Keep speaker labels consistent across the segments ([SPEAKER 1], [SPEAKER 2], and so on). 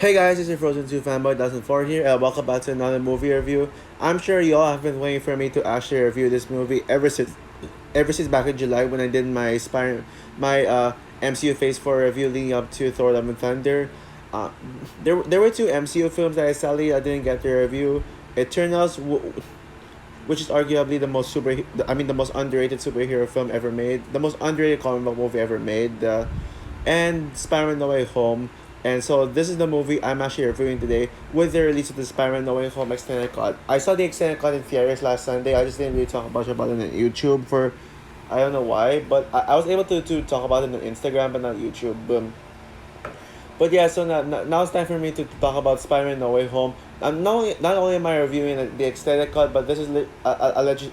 [SPEAKER 1] Hey guys, it's your Frozen 2 fanboy 2004 here, and welcome back to another movie review. I'm sure y'all have been waiting for me to actually review this movie ever since back in July when I did my MCU Phase 4 review leading up to Thor: Love and Thunder. Uh, there were two MCU films that I didn't get to review. Eternals, which is arguably the most underrated superhero film ever made, the most underrated comic book movie ever made. And Spider-Man No Way Home. And so this is the movie I'm actually reviewing today with the release of the Spider-Man No Way Home extended cut. I saw the extended cut in theaters last Sunday. I just didn't really talk much about it on YouTube for I don't know why, but I was able to talk about it on Instagram but not YouTube. But yeah, so now it's time for me to talk about Spider-Man No Way Home. Not only am I reviewing the extended cut, but this is a legit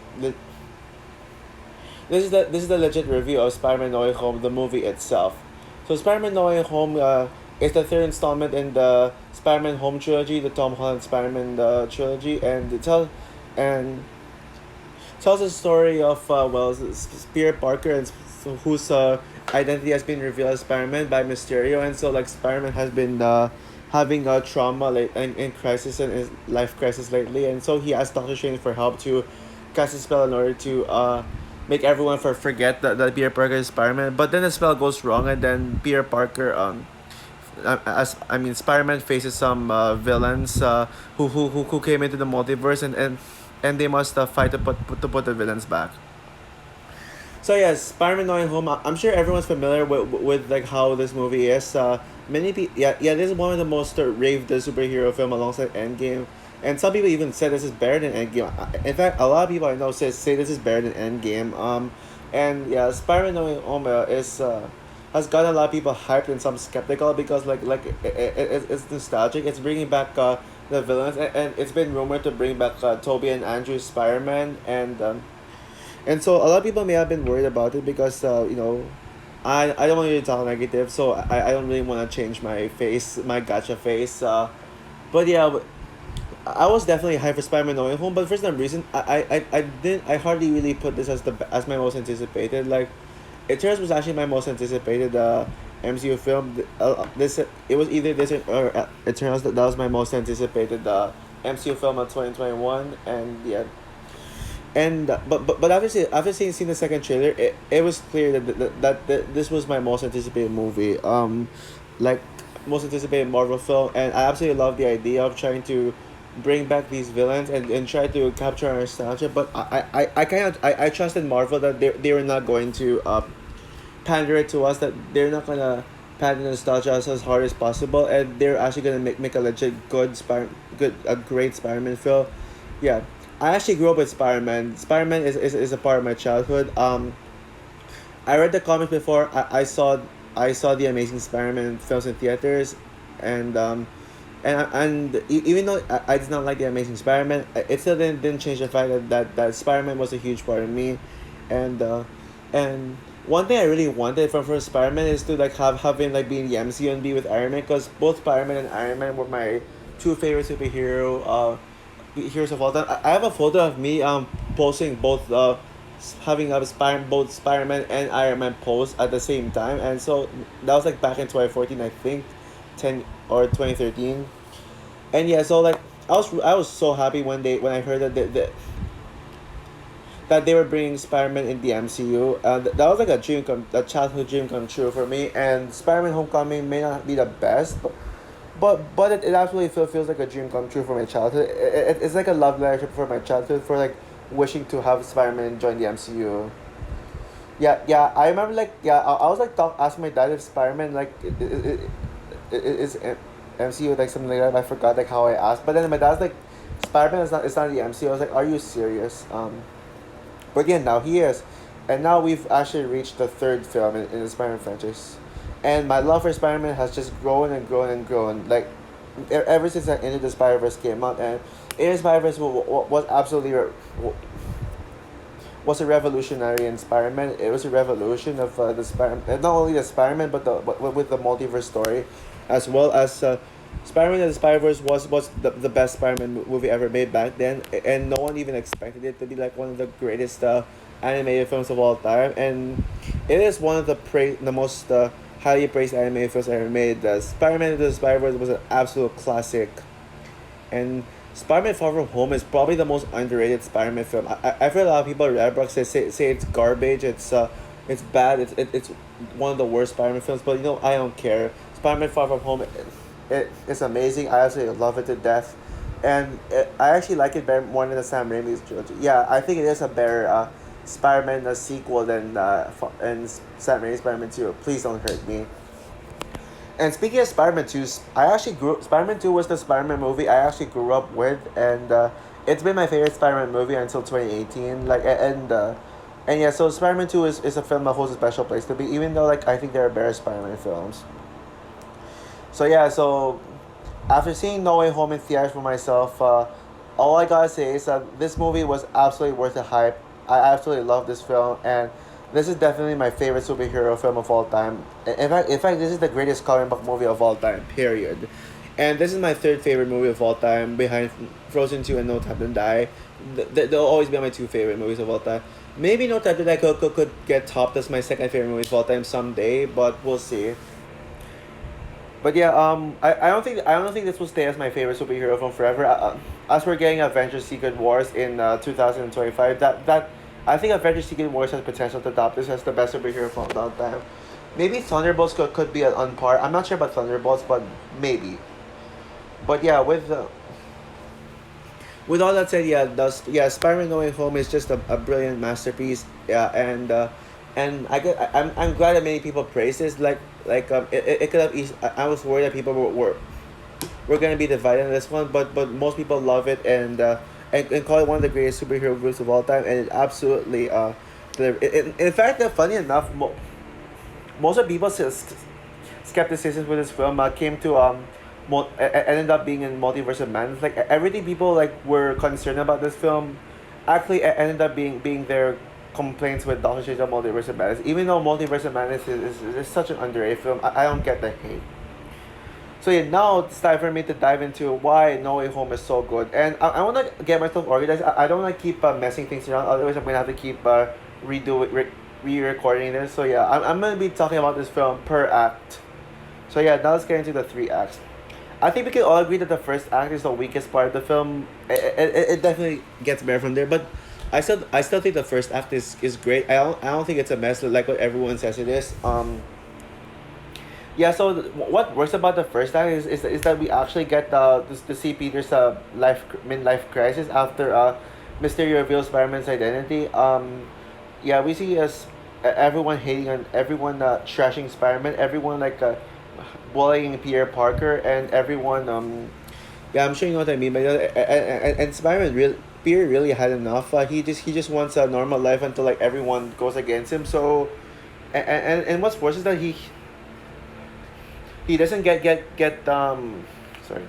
[SPEAKER 1] this is the legit review of Spider-Man No Way Home, the movie itself. So Spider-Man No Way Home is the third installment in the Spider-Man Home trilogy, the Tom Holland Spider-Man trilogy, and tells the story of Peter Parker whose identity has been revealed as Spider-Man by Mysterio, and so like Spider-Man has been having a trauma like in crisis and his life crisis lately, and so he asked Doctor Strange for help to cast a spell in order to make everyone forget that Peter Parker is Spider-Man. But then the spell goes wrong, and then Peter Parker Spider-Man faces some villains who came into the multiverse, and they must fight to put the villains back. So yes, Spider-Man No Way Home. I'm sure everyone's familiar with like how this movie is. Many people, yeah, this is one of the most raved superhero film alongside Endgame, and some people even say this is better than Endgame. In fact, a lot of people I know say this is better than Endgame. And yeah, Spider-Man No Way Home is has got a lot of people hyped and some skeptical because it's nostalgic. It's bringing back the villains, and it's been rumored to bring back Toby and Andrew's Spider-Man, and so a lot of people may have been worried about it because I don't want you to talk negative, so I don't really want to change my gotcha face. But yeah, I was definitely hyped for Spider-Man No Way Home, but for some reason I hardly really put this as my most anticipated. Like, Eternals was actually my most anticipated MCU film. This it was either this or Eternals that was my most anticipated MCU film of 2021, and yeah, and but after seeing the second trailer, it was clear that this was my most anticipated movie. Like, most anticipated Marvel film, and I absolutely love the idea of trying to bring back these villains and try to capture our nostalgia. But I trusted Marvel that they were not going to pander it to us, that they're not gonna pander nostalgia us as hard as possible, and they're actually gonna make a legit a great Spider-Man film. Yeah, I actually grew up with Spider-Man. Spider-Man is a part of my childhood. I read the comics before. I saw the Amazing Spider-Man films in theaters, and even though I did not like the Amazing Spider-Man, it still didn't change the fact that Spider-Man was a huge part of me, and and one thing I really wanted from Spider-Man is to like having like be in the MCU and be with Iron Man, because both Spider-Man and Iron Man were my two favorite heroes of all time. I have a photo of me posting both having both Spider-Man and Iron Man pose at the same time, and so that was like back in 2014, I think, 2013. And yeah, so like I was so happy when I heard that they were bringing Spider-Man in the MCU. That was like a childhood dream come true for me. And Spider-Man Homecoming may not be the best, but it absolutely feels like a dream come true for my childhood. It's like a love letter for my childhood, for like wishing to have Spider-Man join the MCU. Yeah, I remember, like, yeah, I was like asking my dad if Spider-Man like is MCU, like something like that. I forgot like how I asked, but then my dad's like, Spider-Man is not, it's not the MCU. I was like, are you serious? But again, now he is. And now we've actually reached the third film in the Spider-Man franchise. And my love for Spider-Man has just grown and grown and grown. Like, ever since that Into the Spider-Verse came out. And Into the Spider-Verse was absolutely was a revolutionary in Spider-Man. It was a revolution of the Spider, not only the Spider-Man, but with the multiverse story, as well as Spider-Man and the Spider-Verse was the best Spider-Man movie ever made back then, and no one even expected it to be like one of the greatest animated films of all time, and it is one of the most highly praised anime films ever made. Spider-Man Into the Spider-Verse was an absolute classic, and Spider-Man Far From Home is probably the most underrated Spider-Man film. I've heard a lot of people at Redbox say it's garbage. It's bad. It's one of the worst Spider-Man films. But I don't care. Spider-Man Far From Home, it's amazing. I absolutely love it to death, and I actually like it better more than the Sam Raimi's trilogy. Yeah, I think it is a better Spider-Man sequel than and Sam Raimi's Spider-Man 2. Please don't hurt me. And speaking of Spider-Man 2, Spider-Man 2 was the Spider-Man movie I actually grew up with, and it's been my favorite Spider-Man movie until 2018. And yeah, so Spider-Man 2 is a film that holds a special place to me, even though I think there are better Spider-Man films. So yeah, so after seeing No Way Home in theaters for myself, all I gotta say is that this movie was absolutely worth the hype. I absolutely love this film, and this is definitely my favorite superhero film of all time. In fact, this is the greatest comic book movie of all time. Period. And this is my third favorite movie of all time, behind Frozen 2 and No Time to Die. They'll always be my two favorite movies of all time. Maybe No Time to Die could get topped as my second favorite movie of all time someday, but we'll see. But yeah, I don't think this will stay as my favorite superhero film forever. As we're getting Avengers Secret Wars in 2025, that I think Avengers Secret Wars has potential to top this as the best superhero film of all time. Maybe Thunderbolts could be on par. I'm not sure about Thunderbolts, but maybe. But yeah, with all that said, Spider-Man No Way Home is just a brilliant masterpiece. Yeah, and I'm glad that many people praise this. It could have I was worried that people were gonna be divided on this one, but most people love it, and call it one of the greatest superhero groups of all time, and it absolutely delivered. In fact, funny enough, most of people's skepticism with this film came to ended up being in Multiverse of Madness. Like everything people were concerned about this film, actually ended up being their complaints with Doctor Strange and Multiverse of Madness. Even though Multiverse of Madness is such an underrated film, I don't get the hate. So yeah, now it's time for me to dive into why No Way Home is so good. And I want to get myself organized. I don't want to keep messing things around. Otherwise, I'm going to have to keep re-recording this. So yeah, I'm going to be talking about this film per act. So yeah, now let's get into the three acts. I think we can all agree that the first act is the weakest part of the film. It definitely gets better from there, but I still think the first act is great. I don't think it's a mess like what everyone says it is. Yeah, so what works about the first act is that we actually get to see Peter's midlife crisis after Mysterio reveals Spider-Man's identity. Yeah, we see everyone hating on everyone, trashing Spider-Man, everyone bullying Peter Parker, and everyone yeah, I'm sure you know what I mean. But and Spider-Man Peter really had enough. He just wants a normal life until everyone goes against him. So, and what's worse is that he doesn't sorry,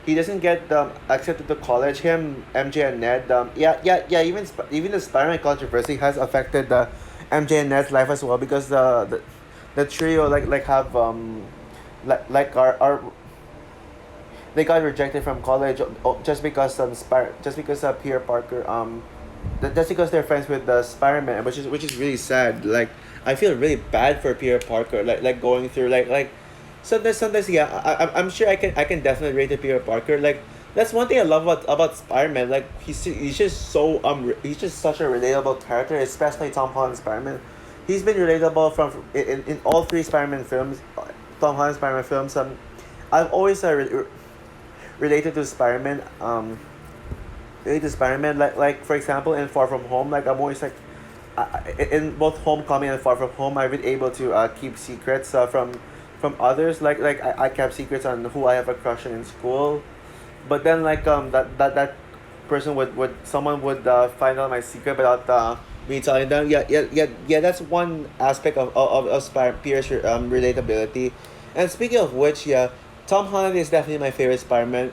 [SPEAKER 1] he doesn't get accepted to college. Him, MJ, and Ned. Yeah. Even the Spider-Man controversy has affected MJ and Ned's life as well, because the trio have are they got rejected from college, just because Peter Parker just because they're friends with the Spider-Man, which is really sad. I feel really bad for Peter Parker, going through sometimes yeah, I'm sure I can definitely rate the Peter Parker. That's one thing I love about Spider-Man. He's just he's just such a relatable character, especially Tom Holland's Spider-Man. He's been relatable in all three Spider-Man films, Tom Holland Spider-Man films. I've always related to Spider-Man. Related to Spider-Man, for example, in Far From Home, I'm always in both Homecoming and Far From Home, I've been able to keep secrets from others. I kept secrets on who I have a crush on in school, but then that person would someone would find out my secret without me telling them. Yeah. That's one aspect of Peter's relatability. And speaking of which, yeah, Tom Holland is definitely my favorite Spider-Man.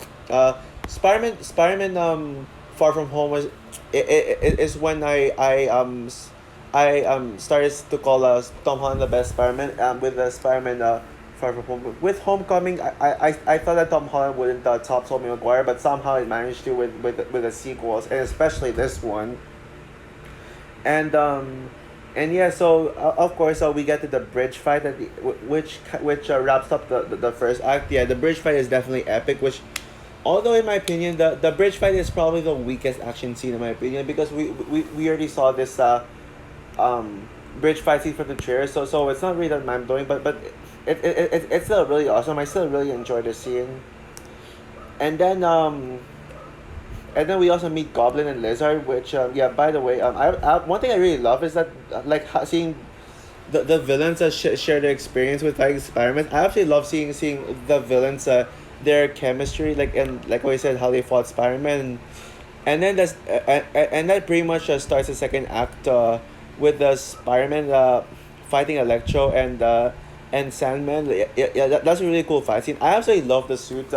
[SPEAKER 1] Spider-Man Far From Home it is when I started to call Tom Holland the best Spider-Man, with the Spider-Man Far From Home. With Homecoming, I thought that Tom Holland wouldn't top Tobey Maguire, but somehow it managed to with the sequels, and especially this one. And And yeah, so of course, we get to the bridge fight at which wraps up the first act. Yeah, the bridge fight is definitely epic. Which, although in my opinion, the bridge fight is probably the weakest action scene in my opinion, because we already saw this um bridge fight scene from the trailer. So it's not really that mind blowing, but it's still really awesome. I still really enjoy the scene. And then we also meet Goblin and Lizard, which yeah. By the way, one thing I really love is that like seeing the villains share their experience with fighting Spider-Man. I actually love seeing the villains their chemistry, like, and like what I said, how they fought Spider-Man. And then and that pretty much starts the second act with the Spider-Man fighting Electro and Sandman. Yeah, that's a really cool fight scene. I absolutely love the suit.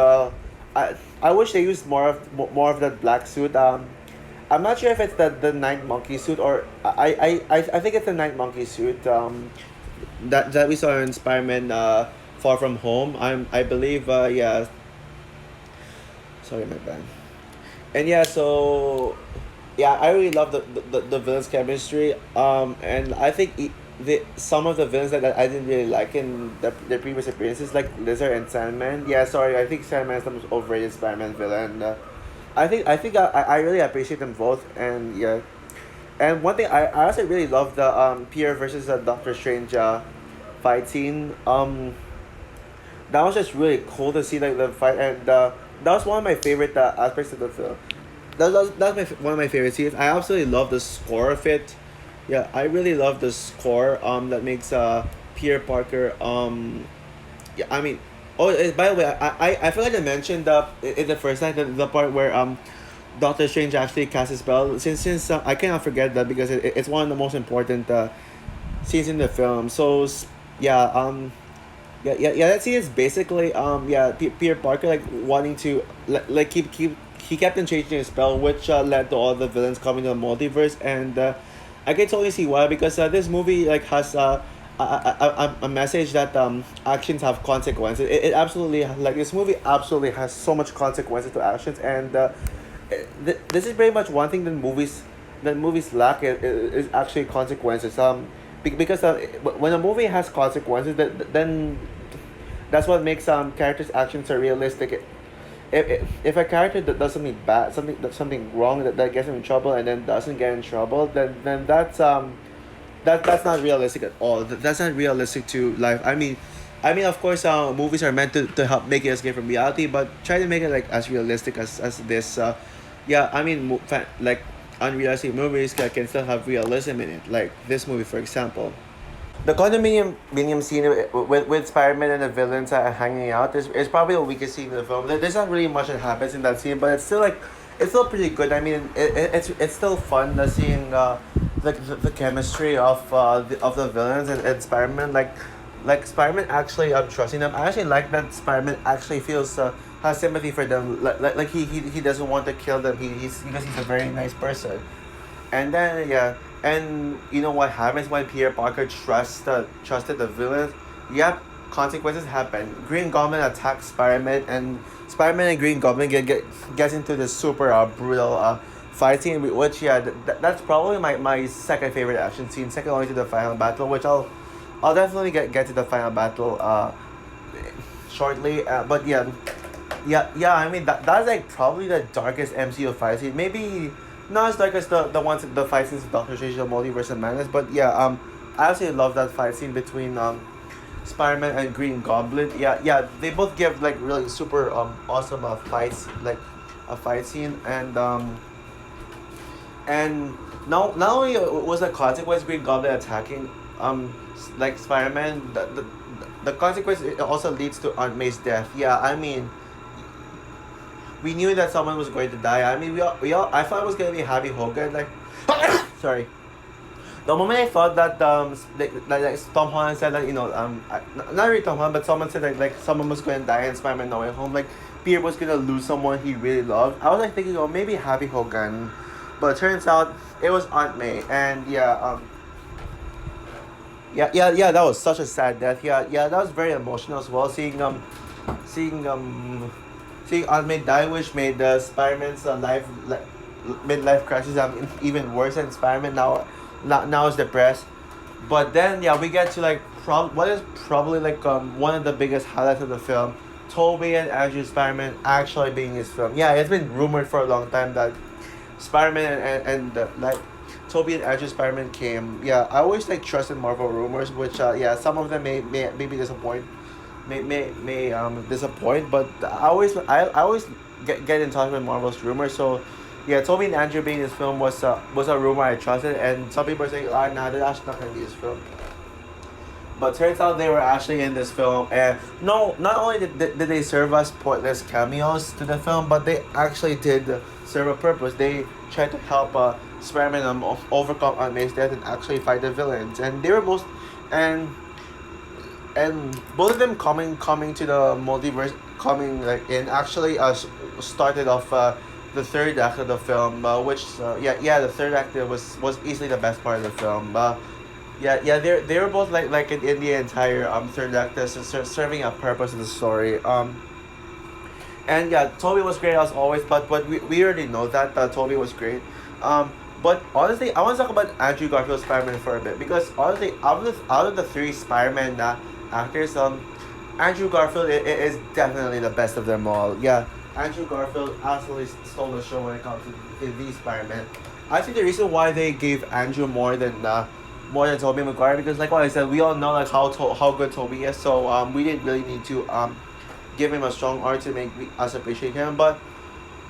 [SPEAKER 1] I wish they used more of that black suit. I'm not sure if it's the Night Monkey suit, or I think it's the Night Monkey suit. That we saw in Spider-Man Far From Home. I believe yeah. Sorry, my bad. And yeah, so yeah, I really love the villains chemistry. And I think some of the villains that I didn't really like in the previous appearances, like Lizard and Sandman. Yeah, sorry, I think Sandman is the most overrated Spider-Man villain. I really appreciate them both. And yeah, and one thing I also really love the Peter versus Doctor Strange fight scene. That was just really cool to see, like, the fight. And that was one of my favorite aspects of the film. That's one of my favorite scenes. I absolutely love the score of it. Yeah, I really love the score that makes Peter Parker yeah, I mean, oh, by the way, I forgot to mention in the first night, the part where Doctor Strange actually casts a spell. Since I cannot forget that, because it's one of the most important scenes in the film. So yeah, yeah, that scene is basically yeah, Peter Parker, like, wanting to like keep he kept on changing his spell, which led to all the villains coming to the multiverse. And I can totally see why, because this movie, like, has a message that actions have consequences. It absolutely, like, this movie absolutely has so much consequences to actions. And this is very much one thing that movies lack is actually consequences. Because when a movie has consequences, then that's what makes characters' actions so realistic. If a character that does something bad, something wrong, that gets him in trouble and then doesn't get in trouble, then that's not realistic at all. That's not realistic to life. I mean, of course, movies are meant to help make you escape from reality, but try to make it, like, as realistic as this. Yeah, I mean, like, unrealistic movies can still have realism in it, like this movie, for example. The condominium scene with Spider-Man and the villains hanging out is probably the weakest scene in the film. There's not really much that happens in that scene, but it's still pretty good. I mean, it's still fun, seeing the chemistry of the villains and Spider-Man. Like Spider-Man actually trusting them. I actually like that Spider-Man actually feels has sympathy for them. Like he doesn't want to kill them. He's because he's a very nice person. And then yeah, and you know what happens when Peter Parker trusted the villains? Yep, consequences happen. Green Goblin attacks Spider-Man, and Spider-Man and Green Goblin gets into this super brutal fight scene, which yeah, that's probably my second favorite action scene, second only to the final battle, which I'll definitely get to the final battle shortly. But yeah, yeah. I mean, that's like probably the darkest MCU fight scene. Maybe not as dark as the fight scenes of Doctor Strange, the Multiverse of Madness. But yeah, I absolutely love that fight scene between Spider-Man and Green Goblin. Yeah, yeah. They both give, like, really super awesome fights, like a fight scene. And not only was the consequence Green Goblin attacking like Spider-Man, the consequence, it also leads to Aunt May's death. Yeah, I mean, we knew that someone was going to die. I mean, we all I thought it was gonna be Happy Hogan. Like, sorry. The moment I thought that like Tom Holland said that, not really Tom Holland, but someone said that, like, someone was going to die in Spider-Man No Way Home, like Peter was gonna lose someone he really loved. I was, like, thinking, oh, maybe Happy Hogan, but it turns out it was Aunt May. And yeah, yeah, that was such a sad death. Yeah, yeah, that was very emotional as well. Seeing seeing Aunt May die, which made Spider-Man's life, like, midlife crisis even worse. And Spider-Man now is depressed. But then yeah, we get to like what is probably like one of the biggest highlights of the film. Toby and Andrew Spider-Man actually being his film. Yeah, it's been rumored for a long time that Spider-Man and like Toby and Andrew Spider-Man came. Yeah, I always like trusted Marvel rumors, which yeah, some of them may be disappoint, may disappoint, but I always get in touch with Marvel's rumors. So yeah, Toby and Andrew being in this film was a rumor I trusted, and some people are saying, ah, nah, they're actually not gonna be this film. But turns out they were actually in this film, and no, not only did they serve us pointless cameos to the film, but they actually did serve a purpose. They tried to help Spider-Man overcome May's death and actually fight the villains, and they were both, and both of them coming to the multiverse, coming like in actually started off the third act of the film, which yeah, the third act was easily the best part of the film. Yeah, they were both like in the entire third act, serving a purpose in the story. And yeah, Toby was great as always, but we already know that Toby was great. But honestly, I want to talk about Andrew Garfield's Spider-Man for a bit, because honestly, out of the three Spider-Man actors, Andrew Garfield is definitely the best of them all. Yeah, Andrew Garfield absolutely stole the show when it comes to the Spider-Man. I think the reason why they gave Andrew more than Tobey Maguire, because like what I said, we all know like how good Tobey is, so we didn't really need to give him a strong arm to make us appreciate him. But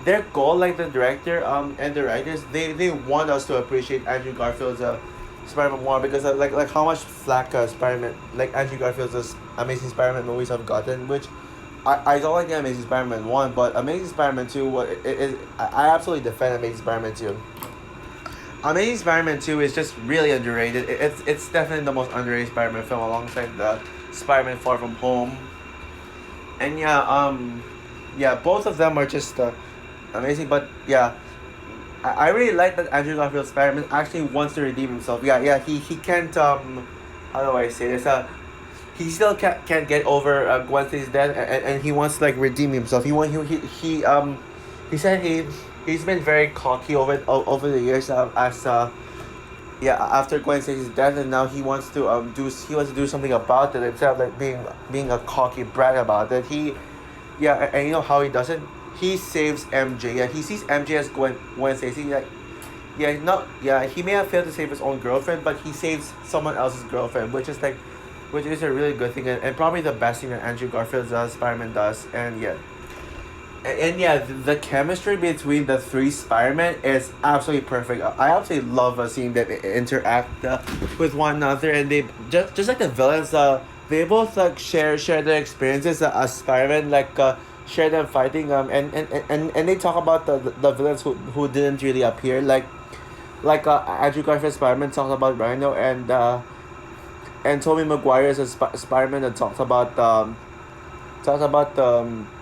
[SPEAKER 1] their goal, like the director and the writers, they want us to appreciate Andrew Garfield's Spider-Man more, because like how much flack Spider-Man, like Andrew Garfield's Amazing Spider-Man movies have gotten, which I don't like the Amazing Spider-Man 1, but Amazing Spider-Man 2, I absolutely defend Amazing Spider-Man 2. Amazing Spider-Man 2 is just really underrated. It's definitely the most underrated Spider-Man film, alongside the Spider-Man Far From Home. And yeah, yeah, both of them are just amazing. But yeah, I really like that Andrew Garfield Spider-Man actually wants to redeem himself. Yeah, he can't how do I say this? He still can't get over Gwen Stacy's death, and he wants to like redeem himself. He said he's been very cocky over the years, as yeah, after Gwen Stacy's death, and now he wants to do something about it, instead of like being a cocky brat about it. Yeah, and you know how he does it. He saves MJ. Yeah, he sees MJ as Gwen Stacy. Like, yeah, not yeah. He may have failed to save his own girlfriend, but he saves someone else's girlfriend, which is a really good thing, and probably the best thing that Andrew Garfield's Spider-Man does. And yeah, and yeah, the chemistry between the three Spider-Man is absolutely perfect. I absolutely love seeing them interact with one another, and they just like the villains. They both like share their experiences as Spider-Man, like share them fighting. And they talk about the villains who didn't really appear, like Andrew Garfield Spider-Man talks about Rhino, and Tobey Maguire is a Spider-Man that talks about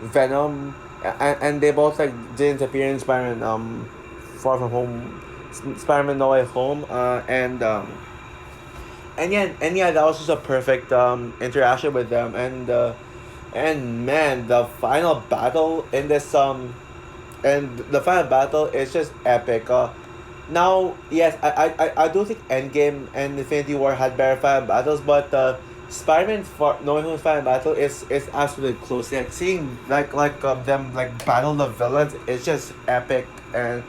[SPEAKER 1] Venom, and they both like didn't appear in Spider-Man Far From Home, Spider-Man No Way Home, and yeah, that was just a perfect interaction with them. And man, the final battle in this and the final battle is just epic. Now, yes, I do think Endgame and Infinity War had better final battles, but Spider-Man for No Way Home's final battle is absolutely close. Like seeing them like battle the villains is just epic, and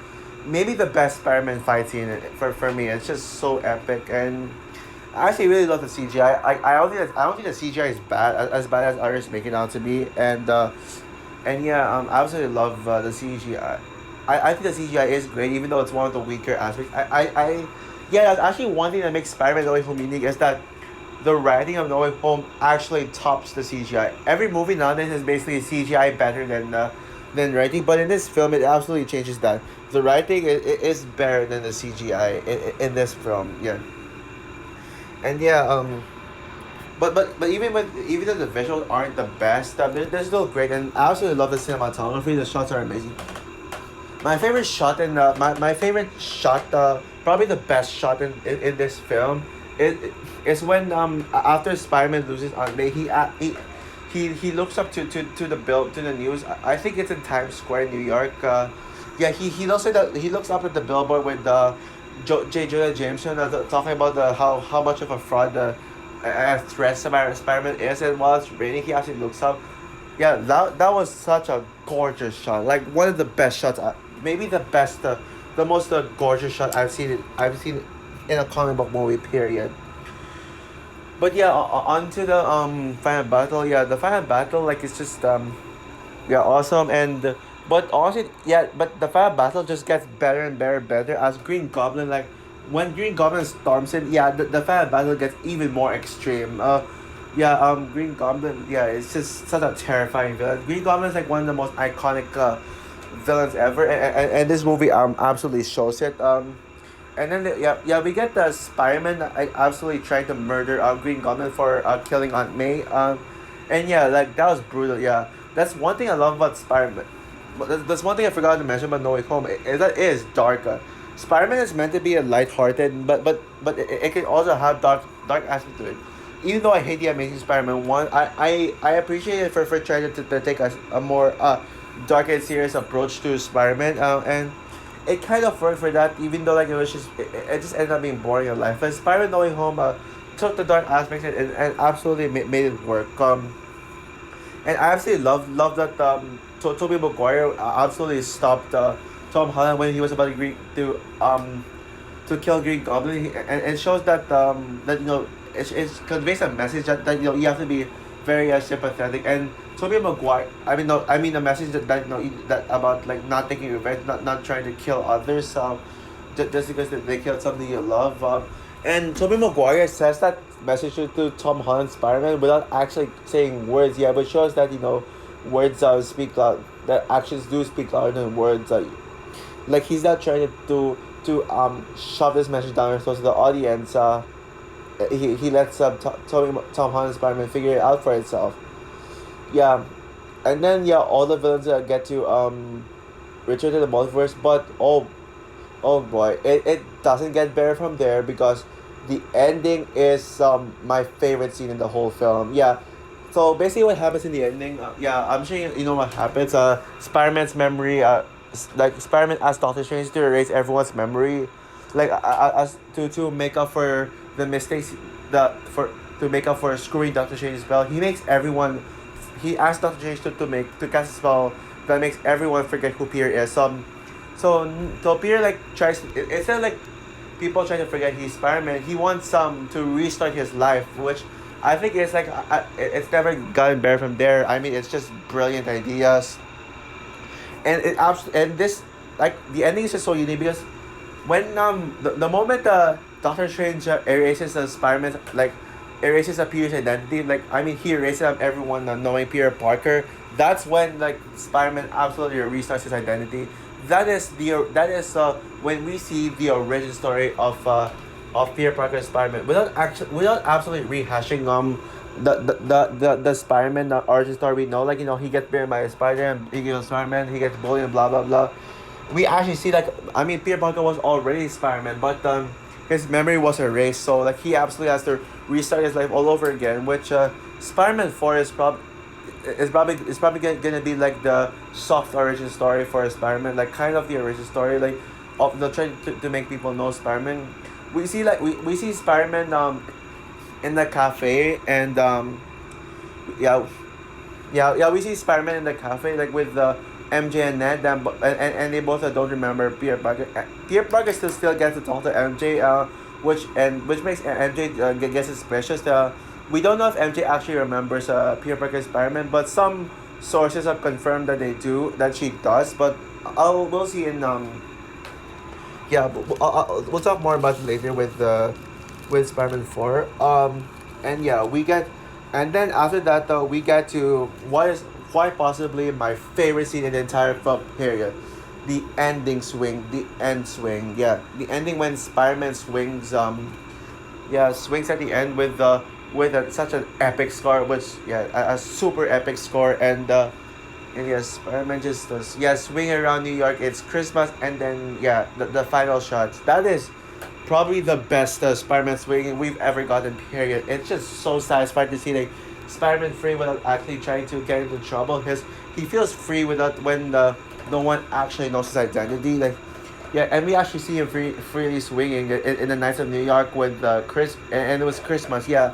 [SPEAKER 1] maybe the best Spider-Man fight scene for me. It's just so epic, and I actually really love the CGI. I don't think the CGI is as bad as others make it out to be, and yeah, I absolutely love the CGI. I think the CGI is great, even though it's one of the weaker aspects. Yeah, that's actually one thing that makes Spider-Man No Way Home unique, is that the writing of No Way Home actually tops the CGI. Every movie nowadays is basically CGI better than writing, but in this film it absolutely changes that. The writing is better than the CGI in this film. Yeah, and yeah, but even though the visuals aren't the best, they're still great, and I absolutely love the cinematography. The shots are amazing. My favorite shot my favorite shot, probably the best shot in this film, is when after Spider-Man loses Aunt May, he looks up to the news. I think it's in Times Square in New York. Yeah, he looks up at the billboard with J. Jonah Jameson talking about how much of a fraud a threat Spider-Man is, and while it's raining, he actually looks up. Yeah, that was such a gorgeous shot. Like one of the best shots, maybe the best, the most gorgeous shot I've seen in a comic book movie. Period. But yeah, on to the final battle. Yeah, the final battle, like, it's just yeah, awesome. And but honestly, yeah, but the final battle just gets better and better and better as Green Goblin, like, when Green Goblin storms in, yeah, the final battle gets even more extreme. Yeah, Green Goblin, yeah, it's just such a terrifying villain. Green Goblin is like one of the most iconic villains ever, and this movie absolutely shows it. And then yeah, we get the Spider-Man absolutely trying to murder Green Goblin for killing Aunt May. And yeah, like, that was brutal. Yeah, that's one thing I love about Spider-Man. But that's one thing I forgot to mention about No Way Home, is that it is dark. Spider-Man is meant to be a light-hearted, but it can also have dark aspect to it. Even though I hate the Amazing Spider-Man one, I appreciate it for trying to take a more dark and serious approach to Spider-Man. And it kind of worked for that, even though, like, it just ended up being boring in life. But Spider-Man No Way Home took the dark aspects and absolutely made it work. And I absolutely love that Tobey Maguire absolutely stopped Tom Holland when he was about to kill Green Goblin. And shows that it conveys a message that you have to be very sympathetic. And Tobey Maguire, I mean, no, I mean the message that that about, like, not taking revenge, not trying to kill others, just because they killed something you love. And Tobey Maguire says that message to Tom Holland Spider-Man without actually saying words. Yeah, but shows that words speak loud. That actions do speak louder than words. Like, he's not trying to shove this message down your throat to the audience. He lets Tom Holland Spider-Man figure it out for itself. Yeah, and then, yeah, all the villains get to return to the multiverse, but oh boy, it doesn't get better from there, because the ending is my favorite scene in the whole film. Yeah, so basically what happens in the ending, yeah, I'm sure you know what happens. Spider-Man's memory, like, Spider-Man asks Doctor Strange to erase everyone's memory, like, as to make up for the mistakes, to make up for screwing Doctor Strange's spell. He asked Doctor Strange to cast a spell that makes everyone forget who Peter is. So Peter, like, tries, instead of, like, people trying to forget he's Spider-Man, he wants to restart his life, which I think is like, it's never gotten better from there. I mean, it's just brilliant ideas, and and this, like, the ending is just so unique, because when the moment Doctor Strange erases the Spider-Man, like, erases a Peter's identity, like, I mean, he erases everyone knowing Peter Parker. That's when, like, Spider-Man absolutely restarts his identity. That is when we see the origin story of Peter Parker Spider-Man, without absolutely rehashing the Spider-Man origin story we know. Like, he gets bitten by a spider, and he goes Spider-Man, he gets bullied, and blah blah blah. We actually see, like, I mean, Peter Parker was already Spider-Man, but his memory was erased, so, like, he absolutely has to restart his life all over again, which Spider-Man 4 is probably gonna be, like, the soft origin story for Spider-Man, like, kind of the origin story, like, of the trying to make people know Spider-Man. We see Spider-Man in the cafe, and yeah, yeah, we see Spider-Man in the cafe, like, with MJ and Ned, and they both don't remember Peter Parker. Peter Parker still gets to talk to MJ, which makes MJ get suspicious. We don't know if MJ actually remembers Peter Parker Spider-Man, but some sources have confirmed that she does. But we'll see in yeah, we'll talk more about it later with Spider-Man 4. And yeah, and then after that, though, we get to what is quite possibly my favorite scene in the entire film period. The ending swing, the end swing. Yeah, the ending when Spider-Man swings. Yeah, swings at the end with such an epic score, which, yeah, a super epic score. And yes, Spider-Man just does, yeah, swing around New York. It's Christmas, and then, yeah, the final shots. That is probably the best Spider-Man swing we've ever gotten. Period. It's just so satisfying to see, like, Spider-Man free without actually trying to get into trouble. He feels free without when no one actually knows his identity. Like, Yeah, and we actually see him freely swinging in the Nights of New York with and it was Christmas. Yeah,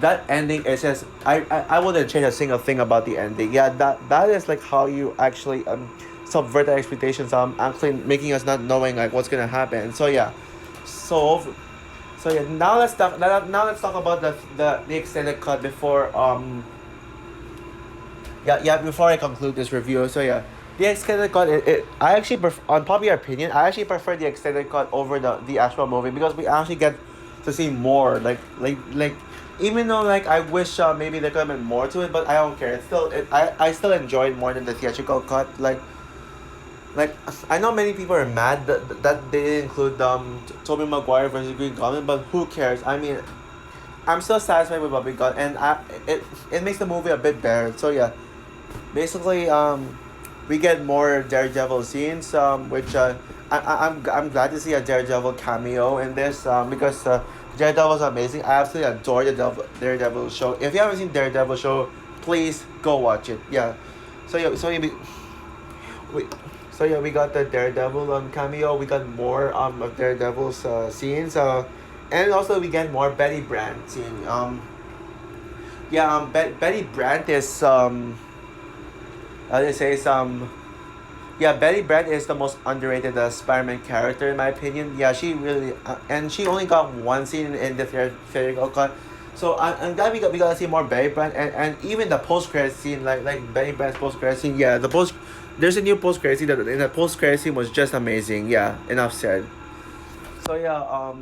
[SPEAKER 1] that ending is just I wouldn't change a single thing about the ending. Yeah, that is like how you actually subvert the expectations. Actually making us not knowing like what's gonna happen. So yeah, so so yeah. Now let's talk about the extended cut before before I conclude this review. So yeah, the extended cut. I actually unpopular opinion. I actually prefer the extended cut over the actual movie because we actually get to see more. Even though like I wish maybe there could have been more to it, but I don't care. I still enjoy it more than the theatrical cut. Like I know many people are mad that they didn't include Tobey Maguire versus Green Goblin, but who cares? I mean, I'm still satisfied with what we got, and it makes the movie a bit better. So yeah, basically we get more Daredevil scenes which I'm glad to see a Daredevil cameo in this because Daredevil's amazing. I absolutely adore the Daredevil show. If you haven't seen Daredevil show, please go watch it. Yeah, so yeah, we we got the Daredevil cameo. We got more of Daredevil's scenes and also we get more Betty Brant scene. Betty Brant is they say some yeah, Betty Brant is the most underrated Spider-Man character in my opinion. Yeah, she really and she only got one scene in the theatrical cut. So I'm glad we got to see more Betty Brant and even the post credit scene like Betty Brant's post credit scene. Yeah, there's a new post credit scene that in the post credit scene was just amazing. Yeah, enough said. So yeah,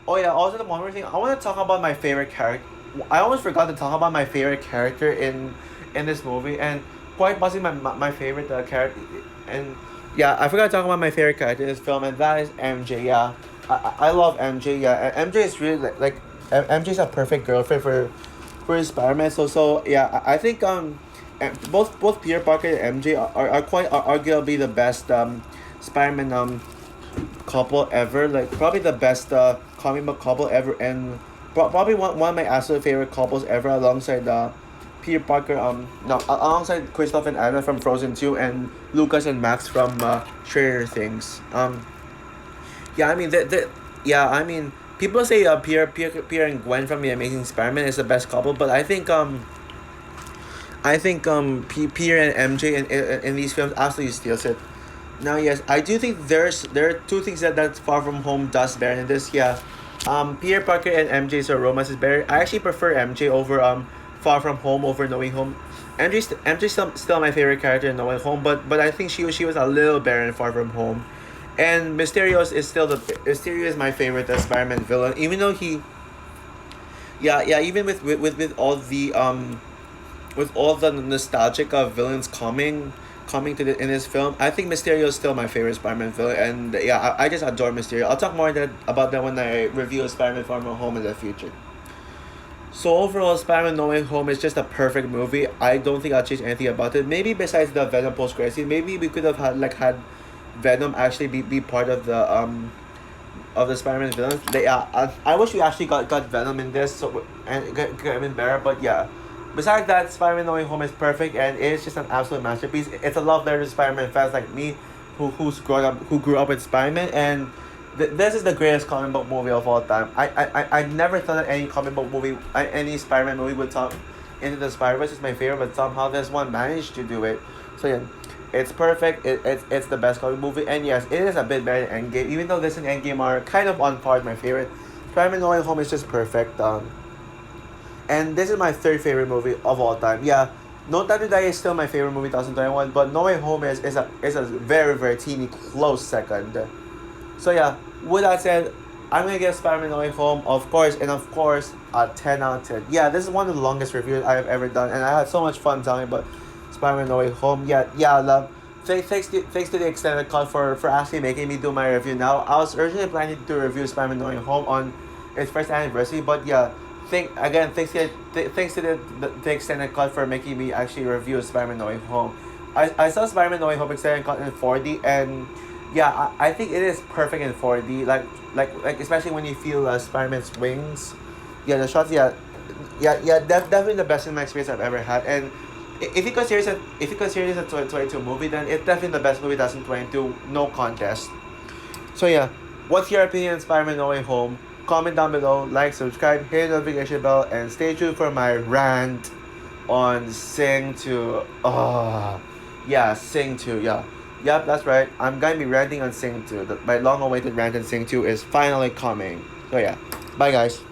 [SPEAKER 1] oh yeah, also the one more thing I want to talk about my favorite character. I almost forgot to talk about my favorite character in this movie and quite possibly my favorite character and yeah I forgot to talk about my favorite character in this film and that is MJ. Yeah, I love MJ. Yeah, MJ is really MJ is a perfect girlfriend for Spider-Man. So yeah, I think both Peter Parker and MJ are quite are arguably the best Spider-Man couple ever. Like probably the best comic book couple ever and probably one of my absolute favorite couples ever alongside Peter Parker no alongside Kristoff and Anna from Frozen 2 and Lucas and Max from Stranger Things. Yeah, I mean yeah, I mean people say Peter and Gwen from The Amazing Spider-Man is the best couple, but I think Peter and MJ in these films absolutely steals it. Now yes, I do think there are two things that Far From Home does better in this. Yeah, Peter Parker and MJ's romance is better. I actually prefer MJ over Far From Home over Knowing Home. MJ's still my favorite character in Knowing Home, but I think she was a little better in Far From Home. And Mysterio is my favorite Spider-Man villain, even though even with all the with all the nostalgic of villains coming to in this film, I think Mysterio is still my favorite Spider-Man villain, and yeah, I just adore Mysterio. I'll talk more about that when I review Spider-Man Far From Home in the future. So overall, Spider-Man No Way Home is just a perfect movie. I don't think I'll change anything about it. Maybe besides the Venom post credit scene, maybe we could have had Venom actually be part of the Spider-Man villains. I wish we actually got Venom in this so and get him in better. But yeah, besides that, Spider-Man No Way Home is perfect and it's just an absolute masterpiece. It's a love letter to Spider-Man fans like me, who grew up with Spider-Man and. This is the greatest comic book movie of all time. I never thought that any comic book movie, any Spider-Man movie would top Into the Spider-Verse is my favorite, but somehow this one managed to do it. So yeah, it's perfect. It's the best comic movie, and yes, it is a bit better than Endgame. Even though this and Endgame are kind of on par with my favorite, Spider-Man No Way Home is just perfect. And this is my third favorite movie of all time. Yeah, No Time to Die is still my favorite movie 2021, but No Way Home is a very very teeny close second. So yeah, with that said, I'm gonna give Spider-Man No Way Home, of course, a 10 out of 10. Yeah, this is one of the longest reviews I have ever done, and I had so much fun telling about Spider-Man No Way Home. Yeah, love. Thanks to the extended cut for actually making me do my review now. I was originally planning to review Spider-Man No Way Home on its first anniversary, but yeah, thanks to the extended cut for making me actually review Spider-Man No Way Home. I saw Spider-Man No Way Home extended cut in 4D and yeah, I think it is perfect in 4D. Like especially when you feel Spider-Man's wings. Yeah, the shots. Definitely the best in my experience I've ever had. And if you consider this a 2022 movie, then it's definitely the best movie 2022. No contest. So yeah, what's your opinion on Spider-Man No Way Home? Comment down below, like, subscribe, hit the notification bell, and stay tuned for my rant on Sing 2. Oh, yeah, Sing 2, yeah. Yep, that's right. I'm gonna be ranting on Sing 2. My long awaited rant on Sing 2 is finally coming. So yeah, bye guys.